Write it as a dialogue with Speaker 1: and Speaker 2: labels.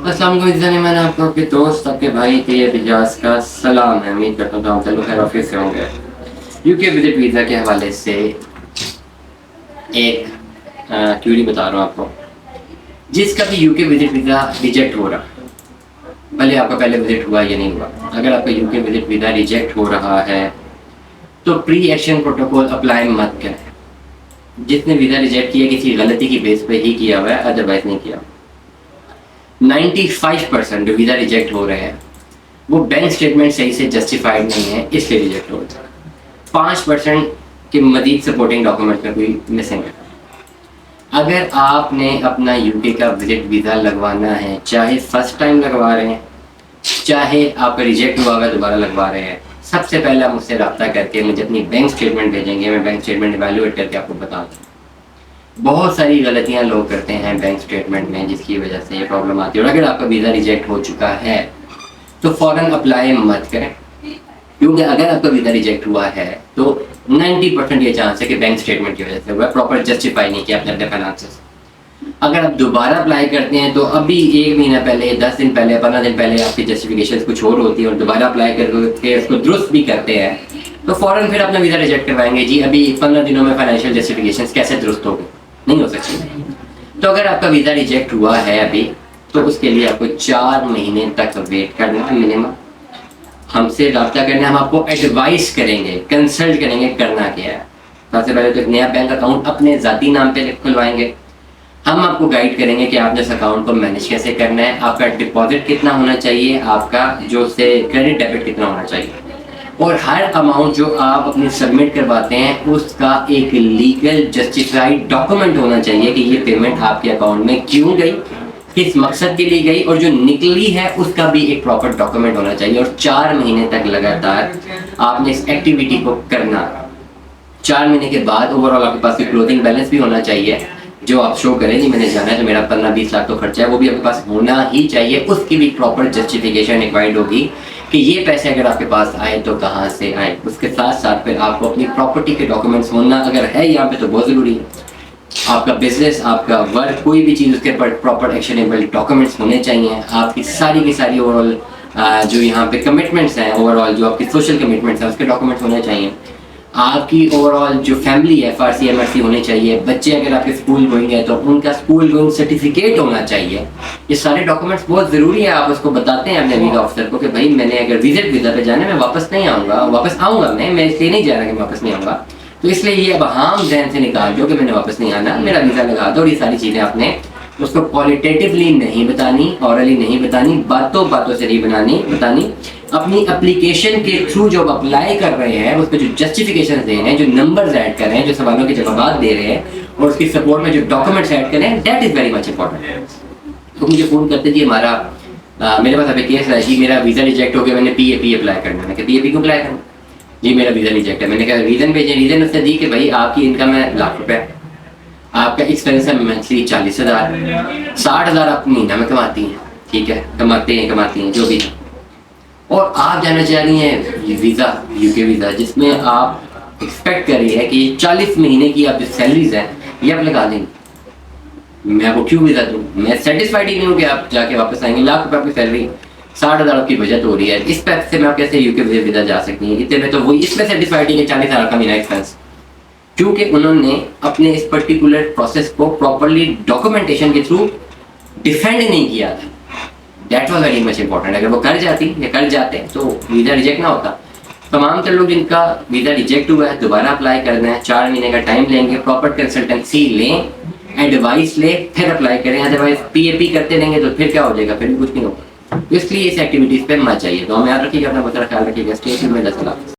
Speaker 1: अस्सलाम वालेकुम। मैंने आपको आपके दोस्त आपके भाई तैयब इजाज का सलाम है। उम्मीद करता हूँ आप लोग खैर ऑफिस से होंगे। यूके विजिट वीज़ा के हवाले से एक क्यूरी बता रहा हूँ आपको। जिसका भी यूके विजिट वीज़ा रिजेक्ट हो रहा, भले आपका पहले विजिट हुआ या नहीं हुआ, अगर आपका यूके विजिट वीज़ा रिजेक्ट हो रहा है तो प्री एक्शन प्रोटोकॉल अप्लाई मत करें। जिसने वीज़ा रिजेक्ट किया किसी गलती की बेस पे ही किया हुआ है, अदरवाइज नहीं किया। 95% जो वीज़ा रिजेक्ट हो रहे हैं वो बैंक स्टेटमेंट सही से जस्टिफाइड नहीं है, इसलिए रिजेक्ट हो रहा है। 5% के मजीद सपोर्टिंग डॉक्यूमेंट में कोई मिसिंग है। अगर आपने अपना यूके का विजिट वीज़ा लगवाना है, चाहे फर्स्ट टाइम लगवा रहे हैं, चाहे आपका रिजेक्ट हुआ हुआ दोबारा लगवा रहे हैं, सबसे पहले आप मुझसे रब्ता करके मुझे अपनी बैंक स्टेटमेंट भेजेंगे। मैं बैंक स्टेटमेंट इवैल्यूएट करके आपको बता दूँ। बहुत सारी गलतियां लोग करते हैं बैंक स्टेटमेंट में, जिसकी वजह से ये प्रॉब्लम आती है। और अगर आपका वीज़ा रिजेक्ट हो चुका है तो फ़ौरन अप्लाई मत करें, क्योंकि अगर आपका वीज़ा रिजेक्ट हुआ है तो 90% ये चांस है कि बैंक स्टेटमेंट की वजह से हुआ, प्रॉपर जस्टिफाई नहीं किया अपने फाइनेंसेस। अगर आप दोबारा अप्लाई करते हैं तो अभी 1 महीना पहले, 10 दिन पहले, 15 दिन पहले आपकी जस्टिफिकेशन कुछ और होती है और दोबारा अप्लाई करके उसको दुरुस्त भी करते हैं तो फ़ौरन फिर अपना वीज़ा रिजेक्ट करवाएंगे। जी अभी 15 दिनों में फाइनेंशियल जस्टिफिकेशन कैसे दुरुस्त होगी? नहीं हो सकती। तो अगर आपका वीज़ा रिजेक्ट हुआ है अभी, तो उसके लिए आपको 4 महीने तक वेट करना है मिनिमम। हमसे रब्ता करना, हम आपको एडवाइस करेंगे, कंसल्ट करेंगे करना क्या है। सबसे पहले तो एक नया बैंक अकाउंट अपने ज़ाती नाम पे खुलवाएंगे। हम आपको गाइड करेंगे कि आपने इस अकाउंट को मैनेज कैसे करना है, आपका डिपॉजिट कितना होना चाहिए, आपका जो से क्रेडिट डेबिट कितना होना चाहिए, और हर अमाउंट जो आप अपनी सबमिट करवाते हैं उसका एक लीगल जस्टिफाइड डॉक्यूमेंट होना चाहिए कि ये पेमेंट आपके अकाउंट में क्यों गई, किस मकसद के लिए गई, और जो निकली है उसका भी एक प्रॉपर डॉक्यूमेंट होना चाहिए। और 4 महीने तक लगातार आपने इस एक्टिविटी को करना। 4 महीने के बाद ओवरऑल आपके पास क्लोजिंग बैलेंस भी होना चाहिए जो आप शो करें। नहीं मैंने जाना है तो मेरा 15-20 लाख तो खर्चा है, वो भी आपके पास होना ही चाहिए। उसकी भी प्रॉपर जस्टिफिकेशन रिक्वायर्ड होगी कि ये पैसे अगर आपके पास आए तो कहाँ से आए। उसके साथ साथ फिर आपको अपनी प्रॉपर्टी के डॉक्यूमेंट्स होना अगर है यहाँ पे तो बहुत ज़रूरी है। आपका बिजनेस, आपका वर्क, कोई भी चीज़ उसके प्रॉपर एक्शनेबल डॉक्यूमेंट्स होने चाहिए। आपकी सारी की सारी ओवरऑल जो यहाँ पे कमिटमेंट्स हैं, ओवरऑल जो आपकी सोशल कमिटमेंट्स हैं उसके डॉक्यूमेंट्स होने चाहिए। आपकी ओवरऑल जो फैमिली है FRC MRC होनी चाहिए। बच्चे अगर आपके स्कूल गोइंग है तो उनका स्कूल गोइंग सर्टिफिकेट होना चाहिए। ये सारे डॉक्यूमेंट्स बहुत ज़रूरी है। आप उसको बताते हैं अपने वीज़ा ऑफिसर को कि भाई मैंने अगर विजिट वीज़ा पे जाना है, मैं वापस नहीं आऊँगा, वापस आऊँगा मैं इसलिए नहीं जा रहा कि वापस नहीं आऊँगा। तो इसलिए ये अब हम जहन से निकाल दो कि मैंने वापस नहीं आना, मेरा वीज़ा लगा दो। और ये सारी चीज़ें आपने उसको क्वालिटेटिवली नहीं बतानी, ऑरली नहीं बतानी, बातों बातों से नहीं बतानी। अपनी एप्लीकेशन के थ्रू जो अप्लाई कर रहे हैं उस पर जो जस्टिफिकेशन दे रहे हैं, जो नंबर्स ऐड कर रहे हैं, जो सवालों के जवाब दे रहे हैं और उसकी सपोर्ट में जो डॉक्यूमेंट्स ऐड कर रहे हैं, that is very much important. तो मुझे फ़ोन करते जी मेरे पास अभी केस है जी, मेरा वीज़ा रिजेक्ट हो गया, मैंने PAP अप्लाई करना है। मैं PAP क्यों अप्लाई करना? जी मेरा वीज़ा रिजेक्ट है। मैंने कहा रीज़न भेजें। रीज़न उसने दी कि भाई आपकी इनकम है ₹1,00,000, आपका एक्सपेंस है मंथली 40,000, 60,000 आप महीना में कमाती हैं, ठीक है, कमाते हैं जो भी, और आप जाना चाह रही हैं वीज़ा, यूके वीज़ा, जिसमें आप एक्सपेक्ट कर रही है कि 40 महीने की आप जो सैलरीज हैं ये आप लगा देंगे। मैं आपको क्यों वीज़ा दूँ? मैं सेटिस्फाइड ही नहीं हूँ कि आप जाके वापस आएंगे। ₹1,00,000 आपकी सैलरी, 60,000 आपकी बचत हो रही है, इस पैसे में आप कैसे यूके वीज़ा जा सकती हैं? इतने में तो वही इसमें सेटिस्फाइड ही 40,000 का महीना एक्सपेंस, क्योंकि उन्होंने अपने इस पर्टिकुलर प्रोसेस को प्रॉपरली डॉक्यूमेंटेशन के थ्रू डिफेंड नहीं किया था। That was very much important. अगर वो कर जाते तो वीज़ा रिजेक्ट ना होता। तमाम लोग जिनका वीज़ा रिजेक्ट हुआ है दोबारा अप्लाई करना है, 4 महीने का टाइम लेंगे, प्रॉपर कंसल्टेंसी लें, एडवाइस लें, फिर अप्लाई करें। अदरवाइज PAP करते रहेंगे तो फिर क्या हो जाएगा? फिर भी कुछ नहीं होगा। तो इसलिए इस एक्टिविटीज़ पर मत चाहिए। तो हमें याद रखिएगा, अपना बहुत ख्याल रखिएगा। Stay tuned.